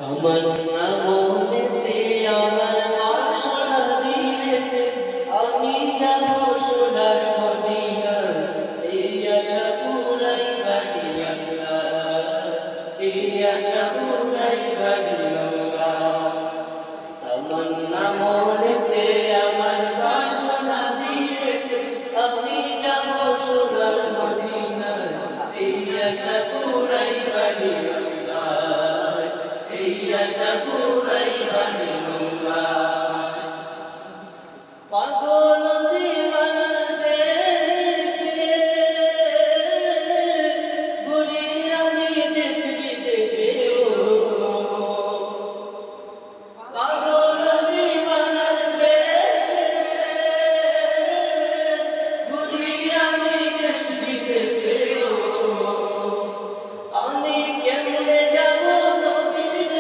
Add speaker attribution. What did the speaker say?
Speaker 1: আমার মনেতে আমার বাসনা দিলেতে আমি যাব সোনার মদিনা এই আশা পুরাই বাড়ি আল্লাহ এই আশা পুরাই বাড়ি আল্লাহ আমার মনেতে আমার বাসনা দিলেতে আমি যাব সোনার মদিনা এই আশা পুরাই বাড়ি আল্লাহ এই আশা পুরাই বাড়ি